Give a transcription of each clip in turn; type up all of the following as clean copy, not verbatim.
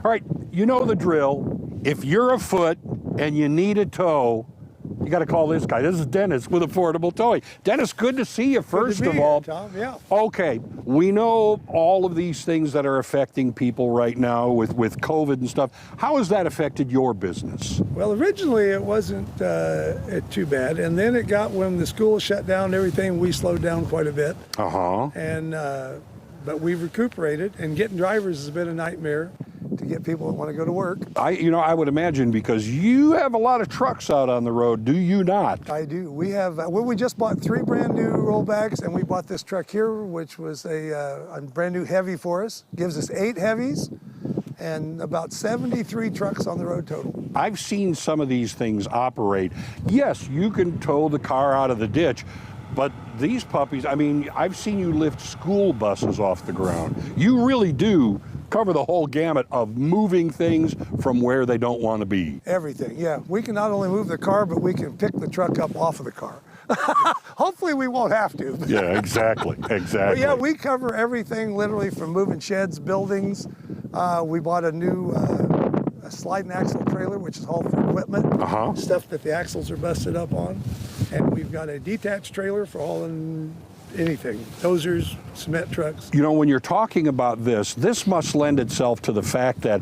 All right, you know the drill. If you're afoot and you need a tow, you got to call this guy. This is Dennis with Affordable Towing. Dennis, good to see you, first of all. Tom, yeah. Okay, we know all of these things that are affecting people right now with COVID and stuff. How has that affected your business? Well, originally it wasn't too bad, and then it got, when the school shut down and everything, we slowed down quite a bit. And but we've recuperated, and getting drivers has been a nightmare to get people that want to go to work. I would imagine, because you have a lot of trucks out on the road, do you not? I do. We have, well, we just bought 3 brand new rollbacks, and we bought this truck here, which was a brand new heavy for us. Gives us 8 heavies and about 73 trucks on the road total. I've seen some of these things operate. Yes, you can tow the car out of the ditch, but these puppies, I mean, I've seen you lift school buses off the ground. You really do cover the whole gamut of moving things from where they don't want to be. Everything, yeah. We can not only move the car, but we can pick the truck up off of the car. Hopefully we won't have to. Yeah, exactly, exactly. But yeah, we cover everything, literally, from moving sheds, buildings. We bought a new a sliding axle trailer, which is hauled for equipment, stuff that the axles are busted up on. And we've got a detached trailer for hauling anything, dozers, cement trucks. You know, when you're talking about this must lend itself to the fact that,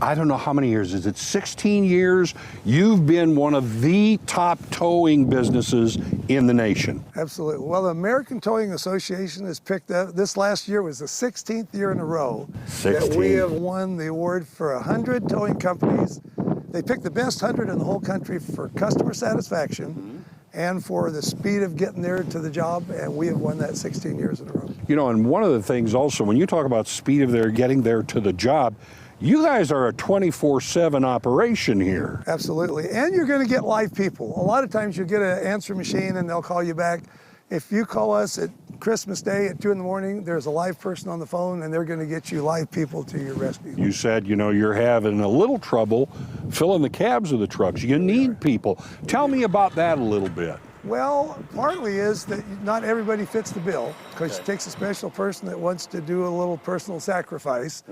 I don't know how many years, is it 16 years? You've been one of the top towing businesses in the nation. Absolutely. Well, the American Towing Association has picked up, this last year was the 16th year in a row that we have won the award for 100 towing companies. They picked the best 100 in the whole country for customer satisfaction and for the speed of getting there to the job, and we have won that 16 years in a row. You know, and one of the things also, when you talk about speed of getting there to the job, you guys are a 24/7 operation here. Absolutely, and you're going to get live people. A lot of times you'll get an answer machine and they'll call you back. If you call us at Christmas Day at 2 in the morning, there's a live person on the phone and they're going to get you live people to your rescue. You said, you know, you're having a little trouble filling the cabs of the trucks. You need people. Tell me about that a little bit. Well, partly is that not everybody fits the bill, because it takes a special person that wants to do a little personal sacrifice,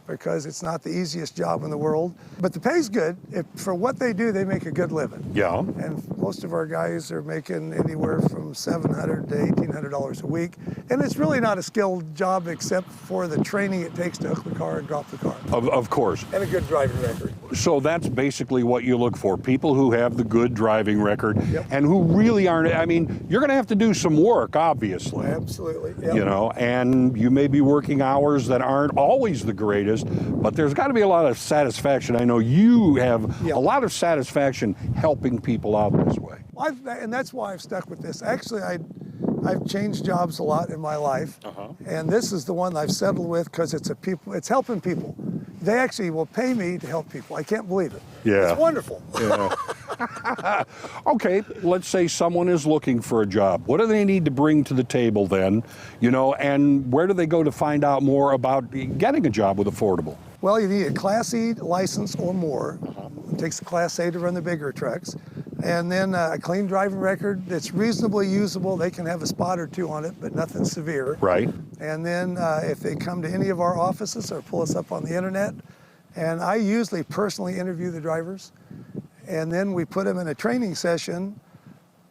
because it's not the easiest job in the world. But the pay's good. For what they do, they make a good living. Yeah. And most of our guys are making anywhere from $700 to $1,800 a week. And it's really not a skilled job except for the training it takes to hook the car and drop the car. Of course. And a good driving record. So that's basically what you look for, people who have the good driving record and who really aren't, I mean, you're going to have to do some work, obviously. Absolutely. Yep. You know, and you may be working hours that aren't always the greatest, but there's got to be a lot of satisfaction. I know you have a lot of satisfaction helping people out this way. And that's why I've stuck with this. Actually, I've changed jobs a lot in my life, and this is the one I've settled with because it's helping people. They actually will pay me to help people. I can't believe it. Yeah. It's wonderful. Yeah. Okay, let's say someone is looking for a job. What do they need to bring to the table then? You know, and where do they go to find out more about getting a job with Affordable? Well, you need a Class E license or more. It takes a Class A to run the bigger trucks. And then a clean driving record that's reasonably usable. They can have a spot or 2 on it, but nothing severe. Right. And then if they come to any of our offices or pull us up on the internet, and I usually personally interview the drivers, and then we put them in a training session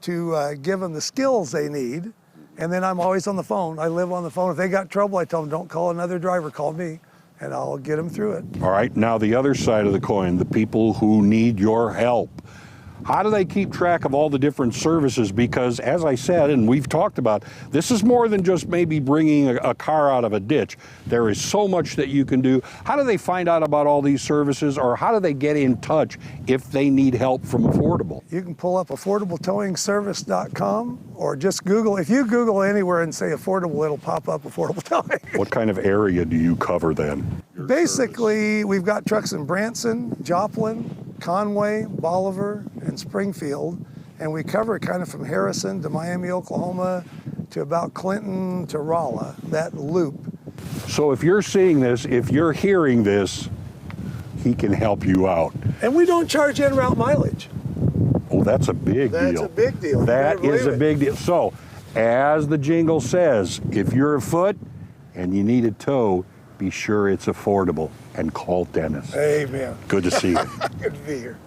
to give them the skills they need. And then I'm always on the phone. I live on the phone. If they got trouble, I tell them, don't call another driver, call me, and I'll get them through it. All right, now the other side of the coin, the people who need your help. How do they keep track of all the different services? Because as I said, and we've talked about, this is more than just maybe bringing a car out of a ditch. There is so much that you can do. How do they find out about all these services, or how do they get in touch if they need help from Affordable? You can pull up affordabletowingservice.com or just Google. If you Google anywhere and say Affordable, it'll pop up Affordable Towing. What kind of area do you cover then? Basically, we've got trucks in Branson, Joplin, Conway, Bolivar, and Springfield, and we cover it kind of from Harrison to Miami, Oklahoma, to about Clinton to Rolla, that loop. So if you're seeing this, if you're hearing this, he can help you out. And we don't charge en route mileage. Oh, that's a big deal. That's a big deal. That is a big deal. So, as the jingle says, if you're afoot and you need a tow, be sure it's affordable and call Dennis. Amen. Good to see you. Good to be here.